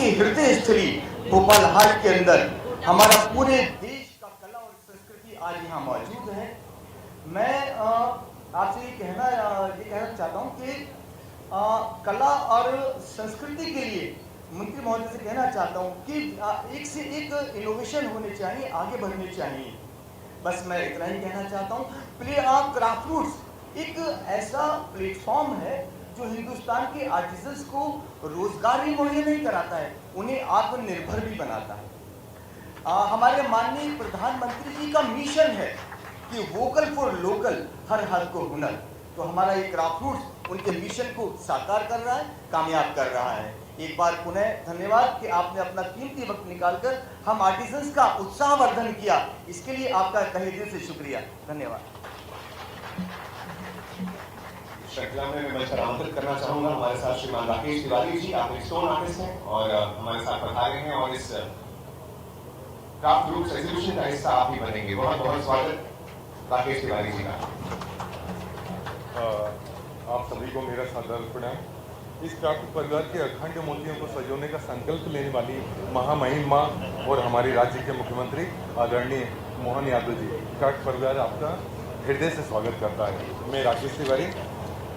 की हृदय स्थली भोपाल हाट के अंदर हमारा पूरे देश का कला और संस्कृति आज यहाँ मौजूद है। मैं आपसे ये कहना चाहता हूँ कि कला और संस्कृति के लिए मंत्री महोदय से कहना चाहता हूँ कि एक से एक इनोवेशन होने चाहिए, आगे बढ़ने चाहिए। बस मैं इतना ही कहना चाहता हूँ। क्राफ्ट रूट्स एक ऐसा प्लेटफॉर्म है जो हिंदुस्तान के आर्टिजन्स को रोजगार ही मुहैया नहीं कराता है, उन्हें आत्मनिर्भर भी बनाता है। हमारे माननीय प्रधानमंत्री जी का मिशन है कि वोकल फॉर लोकल, हर हाथ को हुनर। तो हमारा ये क्राफ्ट रूट्स उनके मिशन को साकार कर रहा है, कामयाब कर रहा है। एक बार पुनः धन्यवाद कि आपने अपना कीमती वक्त निकालकर हम आर्टिजन्स का उत्साहवर्धन किया। इसके लिए आपका तहे दिल से शुक्रिया। धन्यवाद। श्रृंखला में मैं मंच आमंत्रित करना चाहूंगा हमारे साथ श्रीमान राकेश तिवारी जी। आप एक स्टोन आर्टिस्ट हैं और हमारे साथ पधारे हैं और इस क्राफ्ट रूट्स एग्जीबिशन का हिस्सा आप ही बनेंगे। बहुत बहुत स्वागत राकेश तिवारी जी का। आप सभी को मेरा सादर प्रणाम। इस क्राफ्ट परिवार के अखंड मोतियों को सजोने का संकल्प लेने वाली महामहिम माँ और हमारे राज्य के मुख्यमंत्री आदरणीय मोहन यादव जी, क्राफ्ट परिवार आपका हृदय से स्वागत करता है। मैं राकेश तिवारी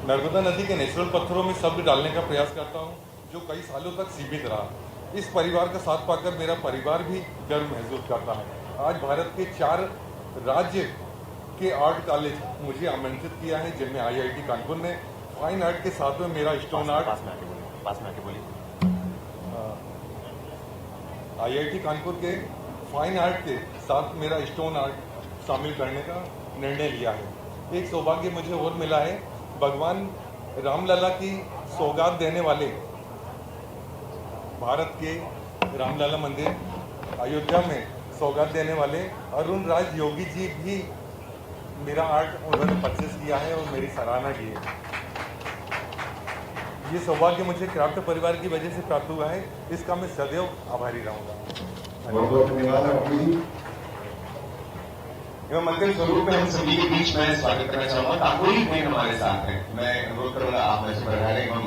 नर्मदा नदी के नेचुरल पत्थरों में शब्द डालने का प्रयास करता हूँ, जो कई सालों तक सीमित रहा। इस परिवार का साथ पाकर मेरा परिवार भी गर्व महसूस करता है। आज भारत के 4 राज्य के आर्ट कॉलेज मुझे आमंत्रित किया है, जिनमें IIT कानपुर ने फाइन आर्ट के साथ में मेरा स्टोन आर्ट IIT कानपुर के फाइन आर्ट के साथ मेरा स्टोन आर्ट शामिल करने का निर्णय लिया है। एक सौभाग्य मुझे और मिला है, भगवान रामलला की सौगात देने वाले भारत के रामलला मंदिर अयोध्या में सौगात देने वाले अरुण राज योगी जी भी मेरा आर्ट उन्होंने परचेज किया है और मेरी सराहना की है। ये सौभाग्य मुझे क्राफ्ट परिवार की वजह से प्राप्त हुआ है, इसका मैं सदैव आभारी रहूंगा। एवं अंतिम स्वरूप में हम सभी के बीच में स्वागत करना चाहूंगा काकोरी भाई हमारे साथ हैं। मैं अनुरोध करूंगा आप में से बढ़ाने एवं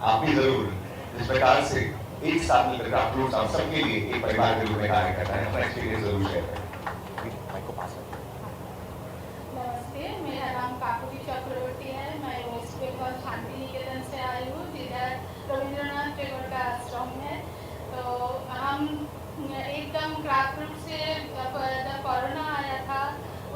आप भी जरूर इस प्रकार से एक साथ मिलकर क्राफ्ट रूट्स आप सबके लिए एक परिवार के रूप में कार्य करता है। अपना एक्सपीरियंस जरूर शेयर करें। नमस्ते, मेरा नाम काकोरी चक्रवर्ती है। मैं वेस्ट बंगाल शांति निकेतन से आई हूँ, जिधर रविंद्रनाथ टैगोर का आश्रम है। तो हम एकदम क्राफ्ट रूट से जब कोरोना आया था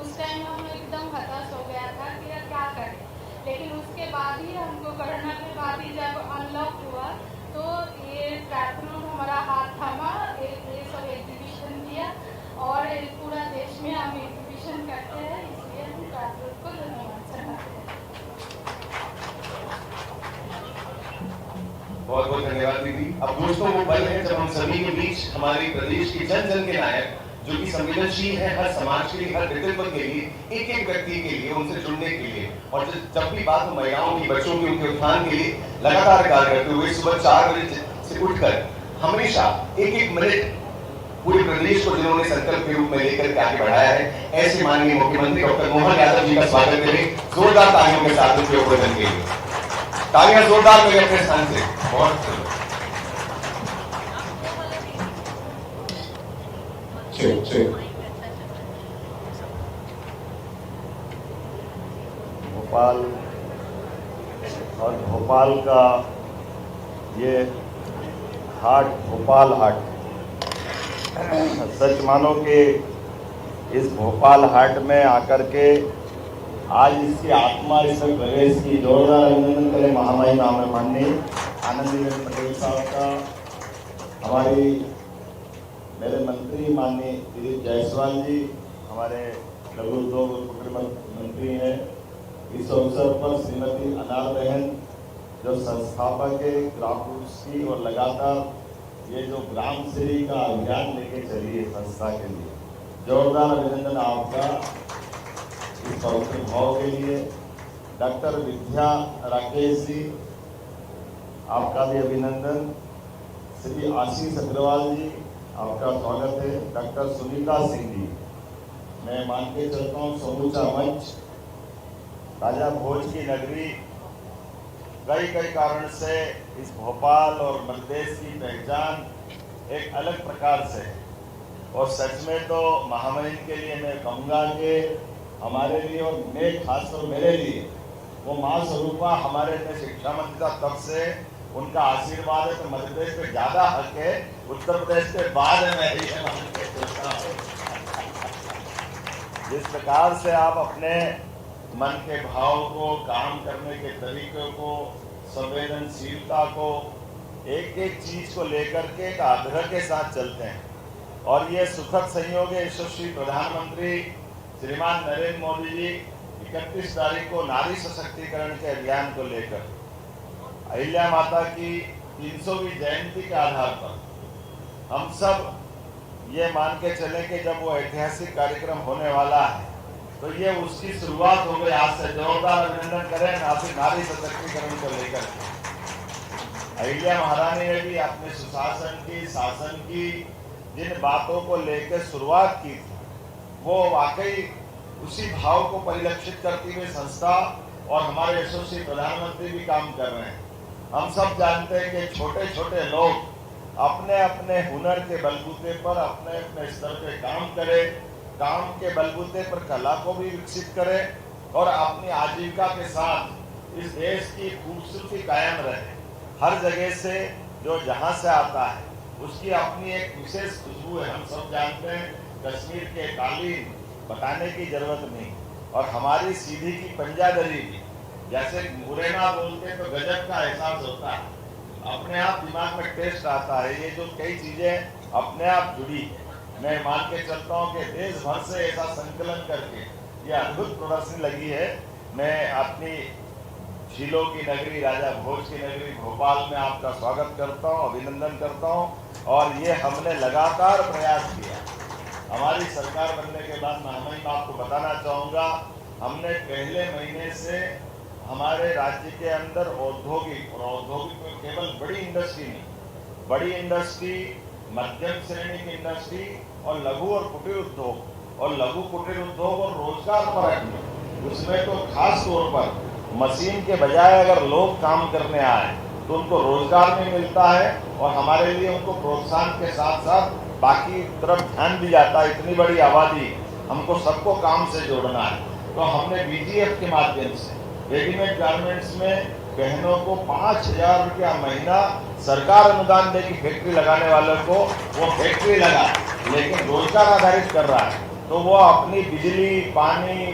उस टाइम हम एकदम हताश हो गया था कि यार क्या करें। लेकिन उसके बाद ही हमको कोरोना के बाद ही जब अनलॉक हुआ तो ये क्राफ्ट रूट हमारा हाथ थामा, ये सब एग्जीबिशन किया और पूरा देश में हम एग्जीबिशन करते हैं। इसलिए हम क्राफ्ट रूट को धन्यवाद चढ़ाते हैं। बहुत बहुत धन्यवाद दीदी। अब दोस्तों वो पल है जब हम सभी के बीच हमारे प्रदेश के जन जन के नायक, जो कि संवेदनशील है हर समाज के लिए, हर विकल्प के लिए, एक एक व्यक्ति के लिए, उनसे जुड़ने के लिए, और जब भी बात हो महिलाओं की, बच्चों की, उनके उत्थान के लिए लगातार कार्य करते हुए सुबह 4 बजे से उठकर हमेशा एक एक मिनट पूरे प्रदेश को जिन्होंने संकल्प के रूप में लेकर के आगे बढ़ाया है, ऐसे माननीय मुख्यमंत्री डॉक्टर मोहन यादव जी का स्वागत करें जोरदार तालियों के साथ उनके उपरोधन के लिए। तालियां जोरदार करें अपने स्थान से। बहुत भोपाल और भोपाल का ये हाट, भोपाल हाट, सच मानो कि इस भोपाल हाट में आकर के आज इसकी आत्मा इसमें प्रवेश की। जोरदार अभिनंदन करें महामहिम माननीय आनंदीबेन पटेल साहब का, हमारी मेरे मंत्री माननीय दिलीप जायसवाल जी, हमारे लघु उद्योग और कुटीर मंत्री हैं। इस अवसर पर श्रीमती अनार बहन जो संस्थापक है क्राफ्ट रूट्स की, और लगातार ये जो ग्राम श्री का अभियान लेके चली है संस्था के लिए, जोरदार अभिनंदन आपका इस पवित्र भाव के लिए। डॉक्टर विद्या राकेश जी, आपका भी अभिनंदन। श्री आशीष अग्रवाल जी, आपका स्वागत है। डॉक्टर सुनीता सिंह जी, मैं मान के चलता हूँ समूचा मंच, राजा भोज की नगरी कई कारण से इस भोपाल और मध्य प्रदेश की पहचान एक अलग प्रकार से है। और सच में तो महामहिम के लिए मैं कहूँगा कि हमारे लिए और मैं खासकर मेरे लिए वो माँ स्वरूपा हमारे में शिक्षा मंत्री का तब से उनका आशीर्वाद है तो मध्य प्रदेश पे ज्यादा हक है, उत्तर प्रदेश के बाद मैं ही जिस प्रकार से आप अपने मन के भाव को, काम करने के तरीके को, संवेदनशीलता को, एक एक चीज को लेकर के एक आग्रह के साथ चलते हैं। और ये सुखद संयोग है यशस्वी प्रधानमंत्री श्रीमान नरेंद्र मोदी जी 31 तारीख को नारी सशक्तिकरण के अभियान को लेकर अहिल्या माता की 300वीं जयंती के आधार पर हम सब ये मान के चले कि जब वो ऐतिहासिक कार्यक्रम होने वाला है तो ये उसकी शुरुआत हो गई। आज से जोरदार अभिनंदन करें नारी सशक्तिकरण को लेकर। अहिल्या महारानी ने भी अपने सुशासन की, शासन की जिन बातों को लेकर शुरुआत की थी वो वाकई उसी भाव को परिलक्षित करती हुई संस्था और हमारे यशस्वी प्रधानमंत्री भी काम कर रहे हैं। हम सब जानते हैं कि छोटे छोटे लोग अपने अपने हुनर के बलबूते पर अपने अपने स्तर पे काम करें, काम के बलबूते पर कला को भी विकसित करें और अपनी आजीविका के साथ इस देश की खूबसूरती कायम रहे। हर जगह से जो जहाँ से आता है उसकी अपनी एक विशेष खुशबू है। हम सब जानते हैं कश्मीर के कालीन बताने की जरूरत नहीं, और हमारी सीधी की पंजादरी भी जैसे मुरैना बोलते तो गजब का एहसास होता है, अपने आप दिमाग में टेस्ट आता है। ये जो कई चीजें अपने आप जुड़ी है, मैं मान के चलता हूँ कि देश भर से ऐसा संकलन करके ये अद्भुत प्रदर्शनी लगी है। मैं अपनी झीलों की नगरी, राजा भोज की नगरी भोपाल में आपका स्वागत करता हूँ, अभिनंदन करता हूँ। और ये हमने लगातार प्रयास किया। हमारी सरकार बनने के बाद मैं आपको बताना चाहूँगा, हमने पहले महीने से हमारे राज्य के अंदर औद्योगिक और औद्योगिक में केवल बड़ी इंडस्ट्री नहीं, बड़ी इंडस्ट्री, मध्यम श्रेणी की इंडस्ट्री और लघु और कुटीर उद्योग और लघु कुटीर उद्योग और रोजगार पर रखने, उसमें तो खास तौर पर मशीन के बजाय अगर लोग काम करने आए तो उनको रोजगार भी मिलता है और हमारे लिए उनको प्रोत्साहन के साथ साथ बाकी तरफ ध्यान भी जाता है। इतनी बड़ी आबादी, हमको सबको काम से जोड़ना है। तो हमने बीजीएफ के माध्यम से रेडीमेड गारमेंट्स में बहनों को 5,000 रुपया महीना सरकार अनुदान देगी। फैक्ट्री लगाने वालों को वो फैक्ट्री लगा लेकिन रोजगार आधारित कर रहा है, तो वो अपनी बिजली, पानी,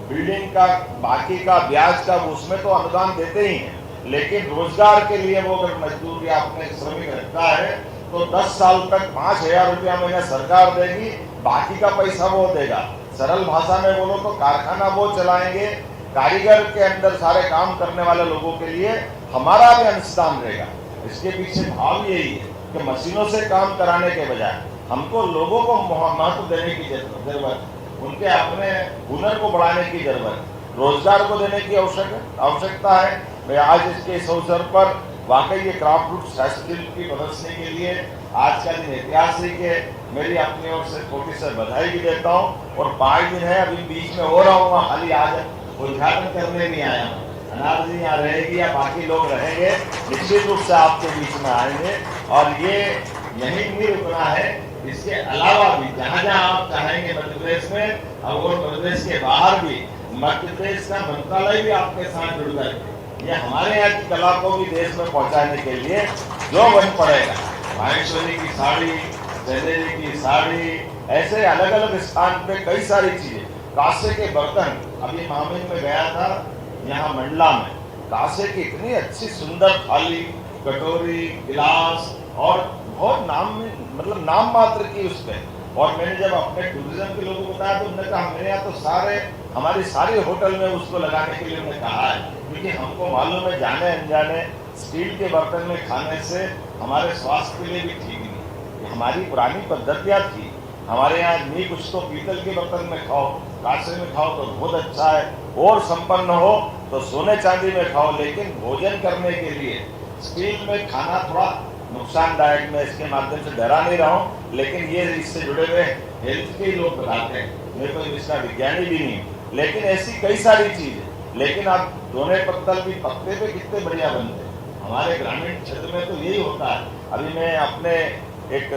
बिल्डिंग का बाकी का ब्याज का उसमें तो अनुदान देते ही हैं, लेकिन रोजगार के लिए वो अगर मजदूर या अपने श्रमिक रखता है तो 10 साल तक 5,000 रुपया महीना सरकार देगी, बाकी का पैसा वो देगा। सरल भाषा में बोलो तो कारखाना वो चलाएंगे, कारीगर के अंदर सारे काम करने वाले लोगों के लिए हमारा भी अंशदान रहेगा। इसके पीछे भाव यही है कि मशीनों से काम कराने के बजाय हमको लोगों को महत्व देने की जरूरत, उनके अपने हुनर को बढ़ाने की जरूरत, रोजगार को देने की आवश्यकता है। मैं आज इसके इस अवसर पर वाकई ये क्राफ्ट रूट्स हस्तशिल्प की प्रदर्शनी के लिए आज का दिन ऐतिहासिक है। मेरी अपनी ओर से छोटी से बधाई भी देता हूँ। और 5 दिन है, अभी बीच में हो रहा हूँ, खाली आज उद्घाटन करने नहीं आया हूँ। अनार जी यहाँ रहेगी या बाकी लोग रहेंगे, निश्चित रूप से आपके बीच में आएंगे। और ये यहीं नहीं रुकना है, इसके अलावा भी जहाँ जहाँ आप चाहेंगे मध्य प्रदेश में और मध्य प्रदेश के बाहर भी, मध्य प्रदेश का मंत्रालय भी आपके साथ जुड़ गए। ये हमारे यहाँ की कला को भी देश में पहुँचाने के लिए जो बन पड़ेगा, माहेश्वरी की साड़ी, चंदेरी की साड़ी, ऐसे अलग अलग स्थान पे कई सारी चीजें, कांसे के बर्तन। अभी मामिन में गया था यहाँ मंडला में, कांसे की इतनी अच्छी सुंदर थाली, कटोरी, गिलास और बहुत नाम मात्र की उसमें। और मैंने जब अपने टूरिज्म के लोगों को बताया तो उन्होंने कहा मेरे यहाँ तो हमारी सारी होटल में उसको लगाने के लिए उन्होंने कहा है, क्योंकि हमको मालूम है जाने अनजाने स्टील के बर्तन में खाने से हमारे स्वास्थ्य के लिए भी ठीक नहीं। ये हमारी पुरानी पद्धतियाँ थी। हमारे यहाँ नहीं कुछ तो पीतल के बर्तन में खाओ, कांसे में खाओ तो बहुत अच्छा है, और संपन्न हो तो सोने चांदी में खाओ, लेकिन भोजन करने के लिए स्टील में खाना थोड़ा नुकसानदायक। मैं इसके माध्यम से डरा नहीं रहा हूँ, लेकिन ये इससे जुड़े हुए हेल्थ के लोग बताते हैं, मैं कोई इसका विज्ञानी भी नहीं, लेकिन ऐसी कई सारी चीजें। लेकिन आप दोने पत्तल भी पत्ते पे कितने बढ़िया बनते हैं। हमारे ग्रामीण क्षेत्र में तो यही होता है। अभी मैं अपने एक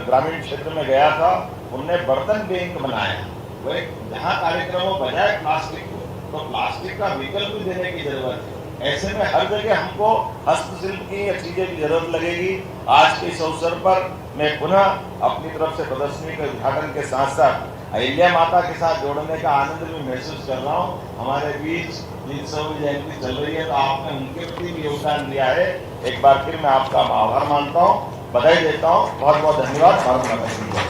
ग्रामीण क्षेत्र में गया था, उनने बर्तन बैंक बनाया। वह जहाँ कार्यक्रम हो बजाय प्लास्टिक को, तो प्लास्टिक का विकल्प भी देने की जरूरत है। ऐसे में हर जगह हमको हस्तशिल्प की चीजें की जरूरत लगेगी। आज के इस अवसर पर मैं पुनः अपनी तरफ से प्रदर्शनी के उद्घाटन के साथ साथ अहिल्या माता के साथ जोड़ने का आनंद भी महसूस कर रहा हूँ। हमारे बीच 300वीं जयंती चल रही है, तो आपने उनके प्रति भी योगदान दिया है। एक बार फिर मैं आपका आभार मानता हूँ, बधाई देता हूँ। बहुत बहुत धन्यवाद। भारत माता की जय।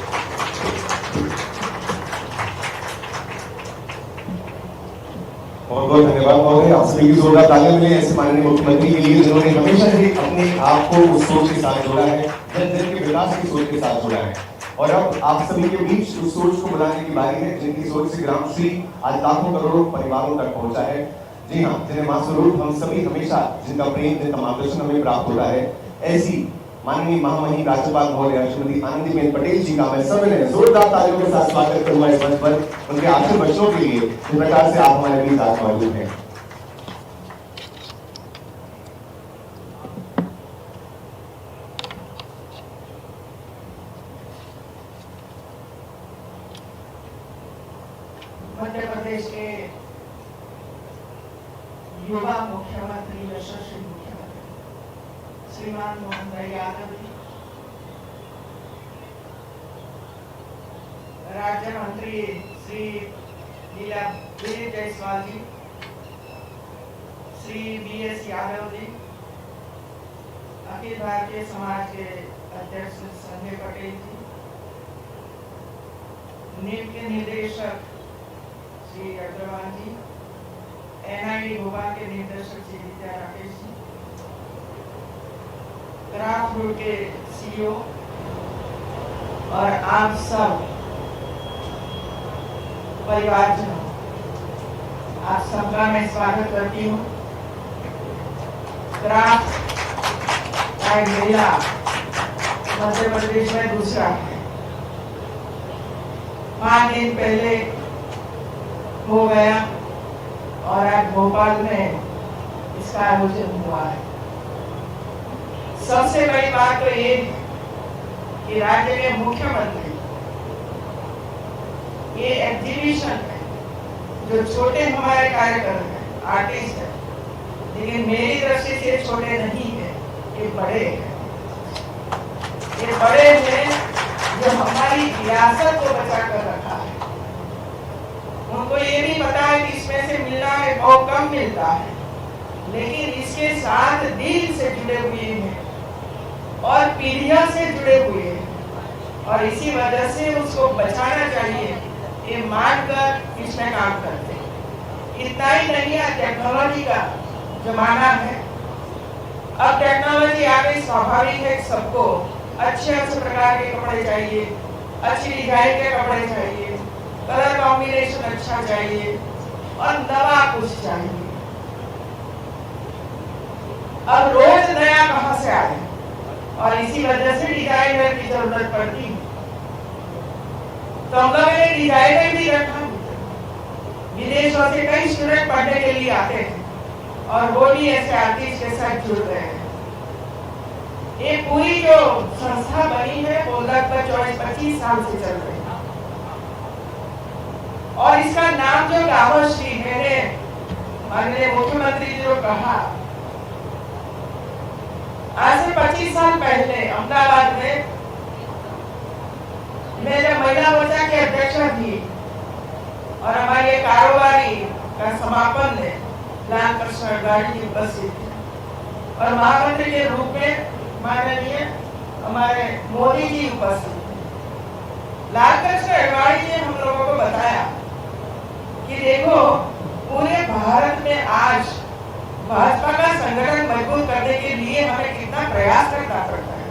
बहुत बहुत धन्यवाद महोदय। आप सभी की जोरदार तालियां मिले ऐसे माननीय मुख्यमंत्री के लिए, जिन्होंने हमेशा ही अपने आप को उस सोच के साथ जोड़ा है, जन जन के विकास की सोच के साथ जोड़ा है। और अब आप सभी के बीच उस सोच को बनाने की बारी है, जिनकी सोच से ग्रामश्री आज लाखों करोड़ों परिवारों तक पहुंचा है। जी हाँ, जिन्हें मां स्वरूप हम सभी हमेशा, जिनका प्रेम, जिनका मार्गदर्शन हमें प्राप्त होता है, ऐसी माननीय महामहिम राज्यपाल महोदया श्रीमती आनंदीबेन पटेल जी का मैं सभी ने जोरदार तालियों के साथ स्वागत करूंगा इस मंच पर, उनके आखिरी बच्चों के लिए जिस प्रकार से आप हमारे बीच आज मौजूद हैं। मध्य प्रदेश के युवा मुख्यमंत्री, यशस्वी मुख्यमंत्री श्रीमान मोहन भाई यादव जी, राज्य मंत्री श्री दिलीप जायसवाल जी, श्री BS यादव जी, अखिल भारतीय समाज के अध्यक्ष संजय पटेल जी, नीम के निदेशक श्री अग्रवाल जी, NID भोपाल के निदेशक श्री विद्या राकेश जी, क्राफ्ट ग्रुप के CEO और आप सब परिवारजनों, आप सबका मैं स्वागत करती हूँ। क्राफ्ट का मेला मध्य प्रदेश में दूसरा है। 5 दिन पहले हो गया और आज भोपाल में इसका आयोजन हुआ है। सबसे बड़ी बात तो ये कि राज्य के मुख्यमंत्री ये एग्जीबिशन है, जो छोटे हमारे कार्यक्रम हैं, आर्टिस्ट है, लेकिन मेरी दृष्टि से छोटे नहीं है, ये बड़े हैं। ये बड़े हैं जो हमारी विरासत को बचा कर रखा है। उनको ये भी पता है कि इसमें से मिलना है बहुत कम मिलता है, लेकिन इसके साथ दिल से जुड़े हुए हैं और पीढ़ियों से जुड़े हुए हैं, और इसी वजह से उसको बचाना चाहिए, ये मानकर इसमें काम करते हैं। इतना ही नहीं है, टेक्नोलॉजी का जमाना है। अब टेक्नोलॉजी आ गई, स्वाभाविक है सबको अच्छे अच्छे प्रकार के कपड़े चाहिए, अच्छी डिजाइन के कपड़े चाहिए, कलर कॉम्बिनेशन अच्छा चाहिए और नवा कुछ चाहिए। अब रोज नया कहां से आए, और इसी वजह से डिजाइनर की जरूरत पड़ती है। तो हम लोगों ने डिजाइनर भी रखा। विदेशों से कई स्टूडेंट पढ़ने के लिए आते हैं और वो भी ऐसे आर्टिस्ट के साथ जुड़ रहे हैं। ये पूरी जो संस्था बनी है वो लगभग 24-25 साल से चल रही है, और इसका नाम जो गावश्री, मैंने माननीय मुख्यमंत्री जी को कहा, आज से 25 साल पहले अहमदाबाद में मैं जब महिला मोर्चा के अध्यक्ष थी और हमारे कारोबारी का समापन है, लाल कृष्ण अडवाणी जी उपस्थित थे, और महामंत्री के रूप में माननीय हमारे मोदी जी उपस्थित थे। लाल कृष्ण अडवाणी जी हम लोगों को बताया कि देखो पूरे भारत में आज भाजपा का संगठन मजबूत करने के लिए हमें कितना प्रयास करना पड़ता है,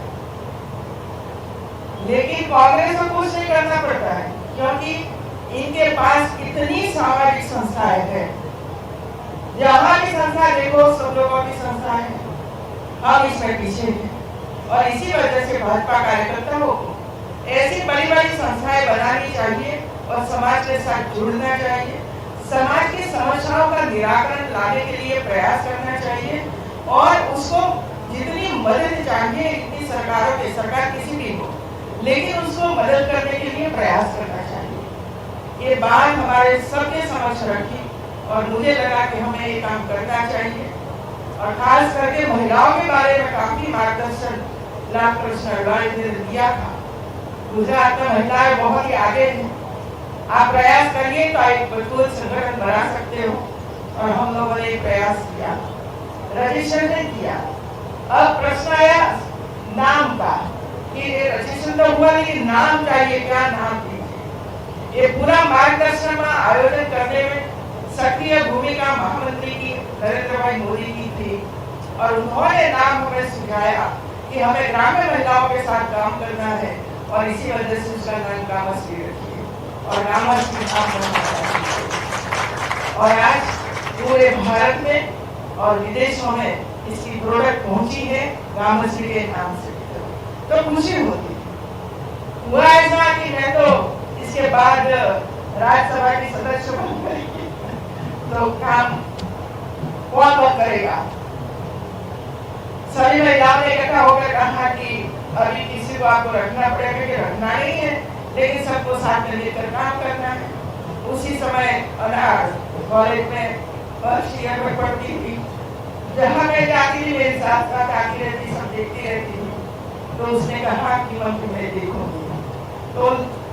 लेकिन कांग्रेस को कुछ नहीं करना पड़ता है, क्योंकि इनके पास इतनी सामाजिक संस्थाएं हैं। जहाँ की संस्था देखो सब लोगों की संस्था है, हम इसमें पीछे हैं, और इसी वजह से भाजपा कार्यकर्ताओं को ऐसी बड़ी बड़ी संस्थाएं बनानी चाहिए और समाज के साथ जुड़ना चाहिए, समाज की समस्याओं का निराकरण लाने के लिए प्रयास करना चाहिए और उसको मदद चाहिए इतनी सरकारों के, सरकार किसी भी हो, लेकिन उसको मदद करने के लिए प्रयास करना चाहिए। ये बात हमारे सबके समक्ष रखी और मुझे लगा कि हमें ये काम करना चाहिए और खास करके महिलाओं के बारे में काफी मार्गदर्शन लाल कृष्ण अडवाणी ने दिया था। गुजरात में महिलाएं बहुत ही आगे हैं, आप प्रयास करिए तो एक मजबूत संगठन बना सकते हो और हम लोगों ने प्रयास किया, रजिस्ट्रेशन किया। अब प्रश्न आया नाम का कि रजिस्ट्रेशन तो हुआ लेकिन नाम चाहिए, क्या नाम दीजिए। ये पूरा मार्गदर्शन आयोजन करने में सक्रिय भूमिका महामंत्री की नरेंद्र भाई मोदी की थी और उन्होंने नाम हमें सुझाया कि हमें ग्रामीण महिलाओं के साथ काम करना है और इसी वजह से उसका नाम ग्रामश्री रखिए और ग्रामश्री और आज पूरे भारत में और विदेशों में इसकी प्रोडक्ट पहुंची है ग्रामश्री के नाम से, तो खुशी होती है। हुआ ऐसा कि मैं तो इसके बाद राज्यसभा की सदस्य बन गई, तो काम कौन करेगा। सभी महिलाओं ने इकट्ठा होकर कहा कि अभी किसी को आपको रखना पड़ेगा, कि रखना नहीं है लेकिन सबको साथ में लेकर काम करना है। उसी समय अनार कॉलेज में पढ़ती थी, जहाँ मैं जाती थी मेरे साथ साथ आती रहती, सब देखती रहती थी। तो उसने कहा कि मम्मी मैं देखूंगी, तो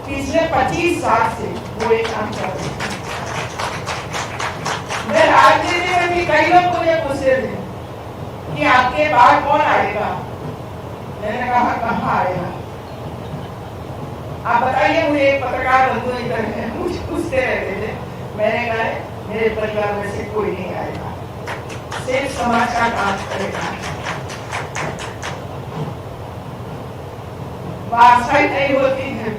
पिछले 25 साल से वो एक काम कर रही थी। मैं राजनीति में भी कई लोग मुझे पूछते थे कि आपके बाद कौन आएगा। मैंने कहा कहाँ आएगा, आप बताइए मुझे। एक पत्रकार बंधु इधर है, मुझे पूछते रहते थे। मैंने कहा मेरे परिवार में से कोई नहीं आएगा, सिर्फ समाज का काम करेगा। वारसाई नहीं होती है।